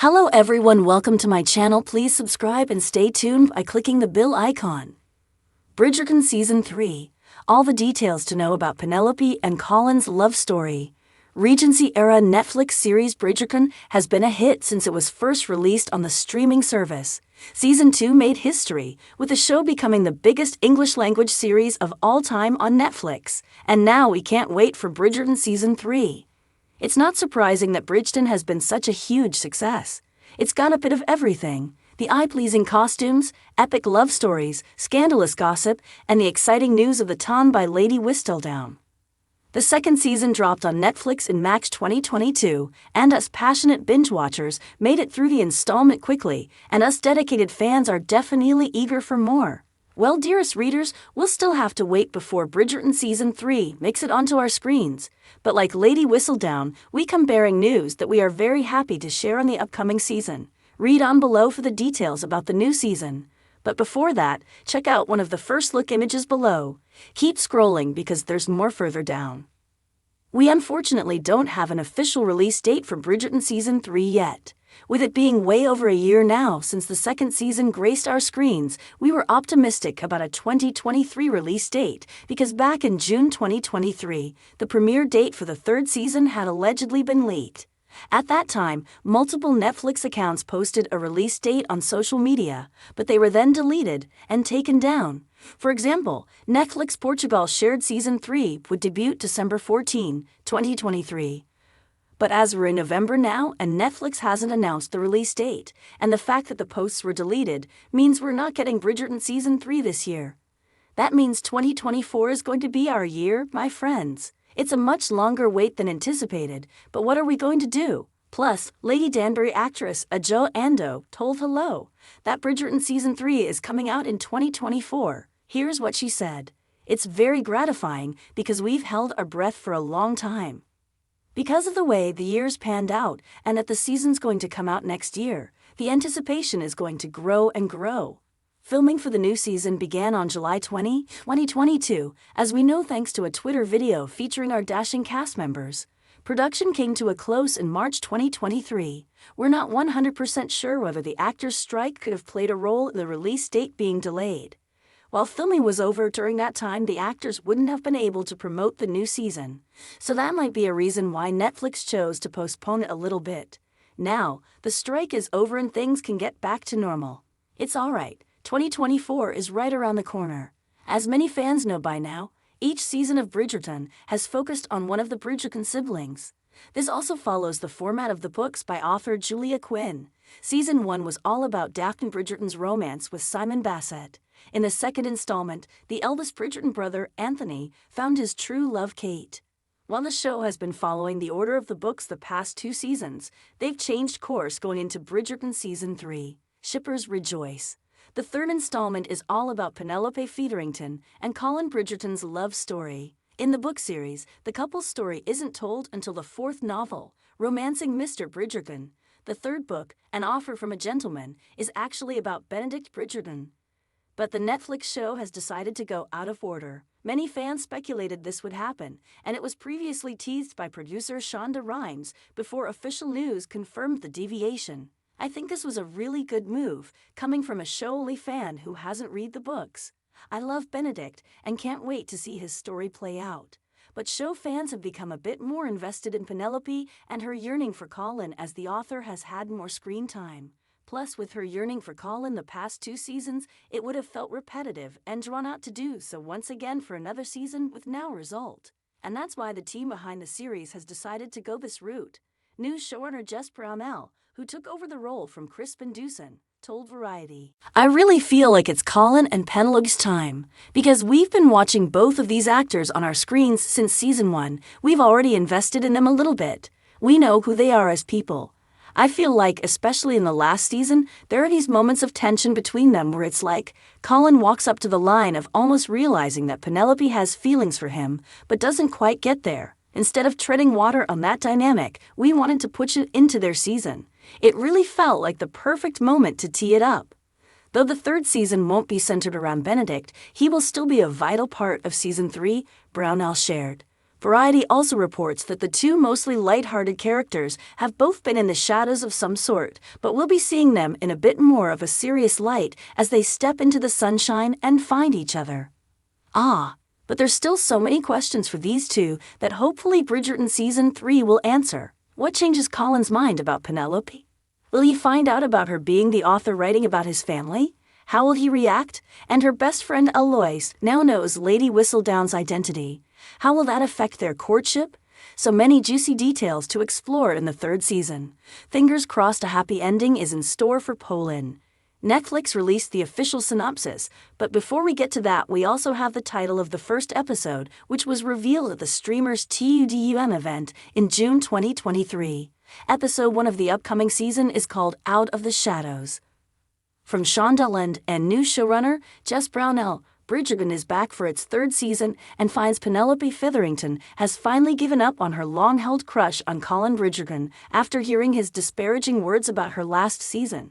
Hello everyone, welcome to my channel. Please subscribe and stay tuned by clicking the bell icon. Bridgerton Season 3. All the details to know about Penelope and Colin's love story. Regency-era Netflix series Bridgerton has been a hit since it was first released on the streaming service. Season 2 made history, with the show becoming the biggest English-language series of all time on Netflix. And now we can't wait for Bridgerton Season 3. It's not surprising that Bridgerton has been such a huge success. It's got a bit of everything: the eye-pleasing costumes, epic love stories, scandalous gossip, and the exciting news of the ton by Lady Whistledown. The second season dropped on Netflix in March 2022, and us passionate binge-watchers made it through the installment quickly, and us dedicated fans are definitely eager for more. Well, dearest readers, we'll still have to wait before Bridgerton Season 3 makes it onto our screens. But like Lady Whistledown, we come bearing news that we are very happy to share on the upcoming season. Read on below for the details about the new season. But before that, check out one of the first look images below. Keep scrolling because there's more further down. We unfortunately don't have an official release date for Bridgerton Season 3 yet. With it being way over a year now since the second season graced our screens, we were optimistic about a 2023 release date because back in June 2023, the premiere date for the third season had allegedly been leaked. At that time, multiple Netflix accounts posted a release date on social media, but they were then deleted and taken down. For example, Netflix Portugal shared Season 3 would debut December 14, 2023. But as we're in November now and Netflix hasn't announced the release date, and the fact that the posts were deleted means we're not getting Bridgerton Season 3 this year. That means 2024 is going to be our year, my friends. It's a much longer wait than anticipated, but what are we going to do? Plus, Lady Danbury actress Adjo Ando told Hello that Bridgerton Season 3 is coming out in 2024. Here's what she said: "It's very gratifying because we've held our breath for a long time. Because of the way the years panned out and that the season's going to come out next year, the anticipation is going to grow and grow." Filming for the new season began on July 20, 2022, as we know thanks to a Twitter video featuring our dashing cast members. Production came to a close in March 2023. We're not 100% sure whether the actors' strike could have played a role in the release date being delayed. While filming was over during that time, the actors wouldn't have been able to promote the new season. So that might be a reason why Netflix chose to postpone it a little bit. Now, the strike is over and things can get back to normal. It's alright. 2024 is right around the corner. As many fans know by now, each season of Bridgerton has focused on one of the Bridgerton siblings. This also follows the format of the books by author Julia Quinn. Season 1 was all about Daphne Bridgerton's romance with Simon Basset. In the second installment, the eldest Bridgerton brother, Anthony, found his true love, Kate. While the show has been following the order of the books the past 2 seasons, they've changed course going into Bridgerton Season 3. Shippers rejoice. The third installment is all about Penelope Featherington and Colin Bridgerton's love story. In the book series, the couple's story isn't told until the 4th novel, Romancing Mr. Bridgerton. The third book, An Offer from a Gentleman, is actually about Benedict Bridgerton. But the Netflix show has decided to go out of order. Many fans speculated this would happen, and it was previously teased by producer Shonda Rhimes before official news confirmed the deviation. I think this was a really good move, coming from a show-only fan who hasn't read the books. I love Benedict and can't wait to see his story play out. But show fans have become a bit more invested in Penelope and her yearning for Colin as the author has had more screen time. Plus, with her yearning for Colin the past 2 seasons, it would have felt repetitive and drawn out to do so once again for another season with no result. And that's why the team behind the series has decided to go this route. New showrunner Jess Brownell, who took over the role from Crispin Dusan, told Variety, "I really feel like it's Colin and Penelope's time. Because we've been watching both of these actors on our screens since Season 1, we've already invested in them a little bit. We know who they are as people. I feel like, especially in the last season, there are these moments of tension between them where it's like Colin walks up to the line of almost realizing that Penelope has feelings for him, but doesn't quite get there. Instead of treading water on that dynamic, we wanted to push it into their season. It really felt like the perfect moment to tee it up. Though the third season won't be centered around Benedict, he will still be a vital part of Season 3, Brownell shared. Variety also reports that the two mostly light-hearted characters have both been in the shadows of some sort, but we'll be seeing them in a bit more of a serious light as they step into the sunshine and find each other. But there's still so many questions for these two that hopefully Bridgerton Season 3 will answer. What changes Colin's mind about Penelope? Will he find out about her being the author writing about his family? How will he react? And her best friend Eloise now knows Lady Whistledown's identity. How will that affect their courtship? So many juicy details to explore in the third season. Fingers crossed a happy ending is in store for Colin. Netflix released the official synopsis, but before we get to that, we also have the title of the first episode, which was revealed at the streamer's TUDUM event in June 2023. Episode 1 of the upcoming season is called Out of the Shadows. From Shondaland and new showrunner Jess Brownell, Bridgerton is back for its third season and finds Penelope Featherington has finally given up on her long-held crush on Colin Bridgerton after hearing his disparaging words about her last season.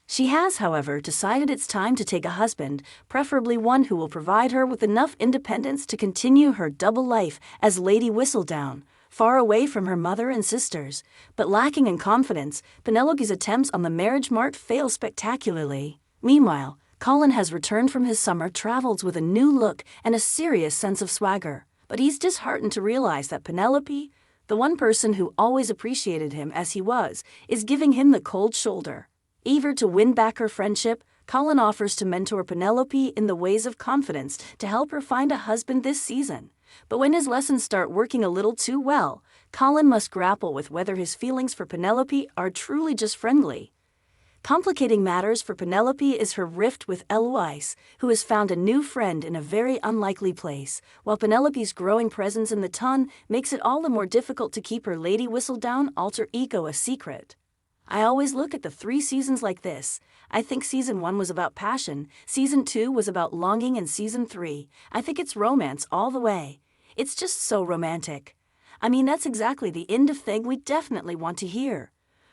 She has, however, decided it's time to take a husband, preferably one who will provide her with enough independence to continue her double life as Lady Whistledown, far away from her mother and sisters. But lacking in confidence, Penelope's attempts on the marriage mart fail spectacularly. Meanwhile, Colin has returned from his summer travels with a new look and a serious sense of swagger. But he's disheartened to realize that Penelope, the one person who always appreciated him as he was, is giving him the cold shoulder. Eager to win back her friendship, Colin offers to mentor Penelope in the ways of confidence to help her find a husband this season. But when his lessons start working a little too well, Colin must grapple with whether his feelings for Penelope are truly just friendly. Complicating matters for Penelope is her rift with Eloise, who has found a new friend in a very unlikely place, while Penelope's growing presence in the ton makes it all the more difficult to keep her Lady Whistledown alter ego a secret. I always look at the 3 seasons like this. I think Season 1 was about passion, Season 2 was about longing, and Season 3, I think it's romance all the way. It's just so romantic. I mean, that's exactly the end of thing we definitely want to hear.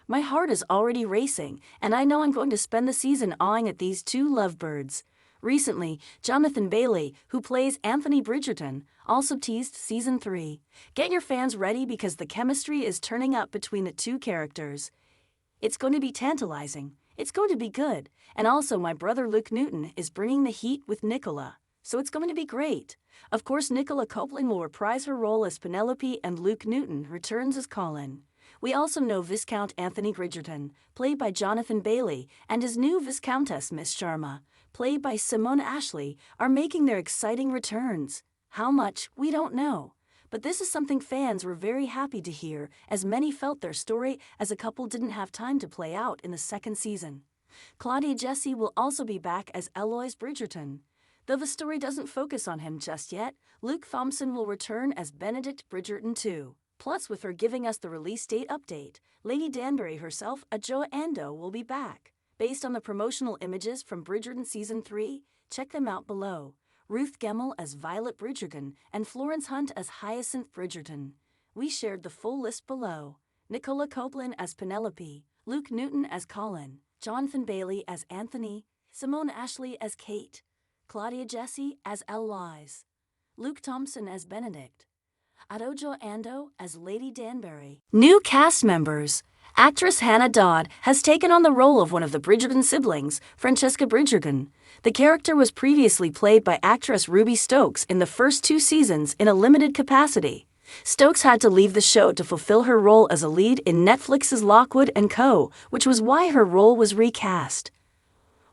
My heart is already racing, and I know I'm going to spend the season awing at these two lovebirds. Recently, Jonathan Bailey, who plays Anthony Bridgerton, also teased Season 3. Get your fans ready because the chemistry is turning up between the two characters. It's going to be tantalizing. It's going to be good. And also, my brother Luke Newton is bringing the heat with Nicola. So it's going to be great. Of course, Nicola Copeland will reprise her role as Penelope and Luke Newton returns as Colin. We also know Viscount Anthony Bridgerton, played by Jonathan Bailey, and his new Viscountess Miss Sharma, played by Simone Ashley, are making their exciting returns. How much, we don't know. But this is something fans were very happy to hear, as many felt their story as a couple didn't have time to play out in the second season. Claudia Jessie will also be back as Eloise Bridgerton. Though the story doesn't focus on him just yet, Luke Thompson will return as Benedict Bridgerton too. Plus, with her giving us the release date update, Lady Danbury herself, Adjoa Andoh, will be back. Based on the promotional images from Bridgerton Season 3, check them out below. Ruth Gemmell as Violet Bridgerton and Florence Hunt as Hyacinth Bridgerton. We shared the full list below. Nicola Copeland as Penelope, Luke Newton as Colin, Jonathan Bailey as Anthony, Simone Ashley as Kate, Claudia Jessie as Eloise, Luke Thompson as Benedict, Adjoa Andoh as Lady Danbury. New cast members. Actress Hannah Dodd has taken on the role of one of the Bridgerton siblings, Francesca Bridgerton. The character was previously played by actress Ruby Stokes in the first 2 seasons in a limited capacity. Stokes had to leave the show to fulfill her role as a lead in Netflix's Lockwood & Co., which was why her role was recast.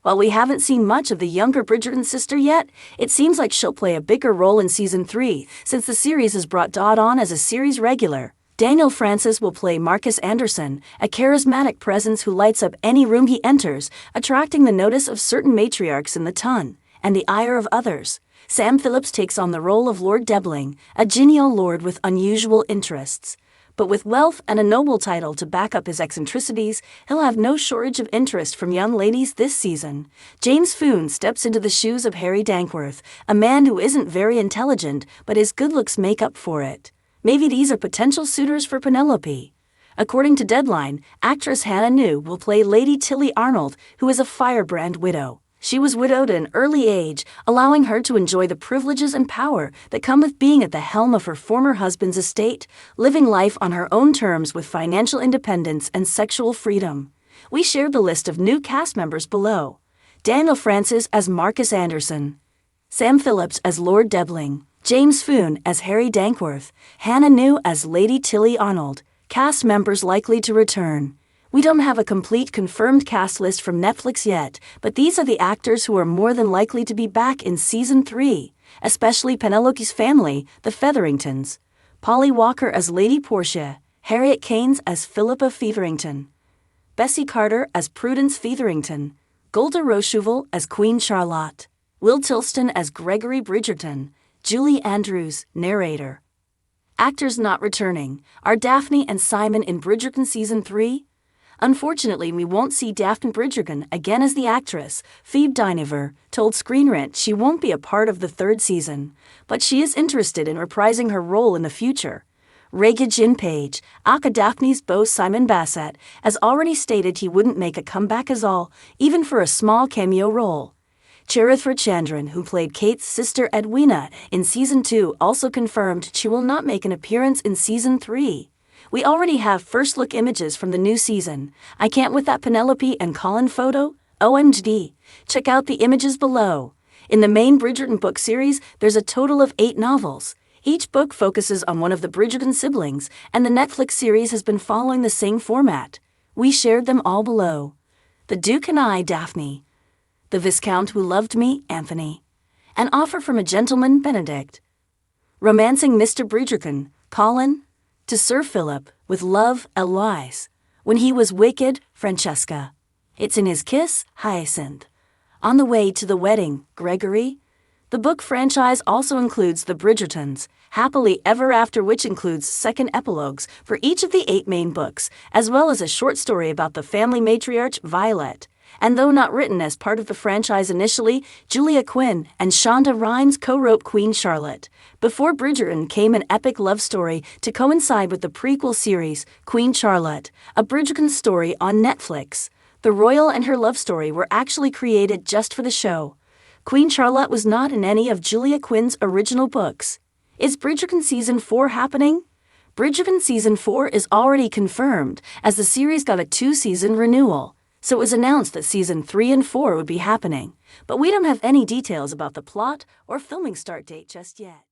While we haven't seen much of the younger Bridgerton sister yet, it seems like she'll play a bigger role in Season 3, since the series has brought Dodd on as a series regular. Daniel Francis will play Marcus Anderson, a charismatic presence who lights up any room he enters, attracting the notice of certain matriarchs in the ton, and the ire of others. Sam Phillips takes on the role of Lord Debling, a genial lord with unusual interests. But with wealth and a noble title to back up his eccentricities, he'll have no shortage of interest from young ladies this season. James Foon steps into the shoes of Harry Dankworth, a man who isn't very intelligent, but his good looks make up for it. Maybe these are potential suitors for Penelope. According to Deadline, actress Hannah New will play Lady Tilly Arnold, who is a firebrand widow. She was widowed at an early age, allowing her to enjoy the privileges and power that come with being at the helm of her former husband's estate, living life on her own terms with financial independence and sexual freedom. We shared the list of new cast members below. Daniel Francis as Marcus Anderson, Sam Phillips as Lord Debling, James Foon as Harry Dankworth, Hannah New as Lady Tilly Arnold. Cast members likely to return. We don't have a complete confirmed cast list from Netflix yet, but these are the actors who are more than likely to be back in Season 3, especially Penelope's family, the Featheringtons. Polly Walker as Lady Portia, Harriet Keynes as Philippa Featherington, Bessie Carter as Prudence Featherington, Golda Rochouval as Queen Charlotte, Will Tilston as Gregory Bridgerton, Julie Andrews, narrator. Actors not returning are Daphne and Simon in Bridgerton Season 3. Unfortunately, we won't see Daphne Bridgerton again as the actress. Phoebe Dynevor told Screen Rant she won't be a part of the third season, but she is interested in reprising her role in the future. Regé-Jean Page, aka Daphne's beau Simon Bassett, has already stated he wouldn't make a comeback as all, even for a small cameo role. Charithra Chandran, who played Kate's sister Edwina in Season 2, also confirmed she will not make an appearance in Season 3. We already have first-look images from the new season. I can't with that Penelope and Colin photo. OMG. Check out the images below. In the main Bridgerton book series, there's a total of 8 novels. Each book focuses on one of the Bridgerton siblings, and the Netflix series has been following the same format. We shared them all below. The Duke and I, Daphne. The Viscount Who Loved Me, Anthony. An Offer from a Gentleman, Benedict. Romancing Mr. Bridgerton, Colin. To Sir Philip, with love, Eloise. When he was wicked, Francesca. It's in his kiss, Hyacinth. On the way to the wedding, Gregory. The book franchise also includes The Bridgertons, Happily Ever After, which includes second epilogues for each of the 8 main books, as well as a short story about the family matriarch, Violet. And though not written as part of the franchise initially, Julia Quinn and Shonda Rhimes co-wrote Queen Charlotte. Before Bridgerton came an epic love story to coincide with the prequel series, Queen Charlotte, a Bridgerton story on Netflix. The royal and her love story were actually created just for the show. Queen Charlotte was not in any of Julia Quinn's original books. Is Bridgerton Season 4 happening? Bridgerton Season 4 is already confirmed, as the series got a 2-season renewal. So it was announced that Season 3 and 4 would be happening, but we don't have any details about the plot or filming start date just yet.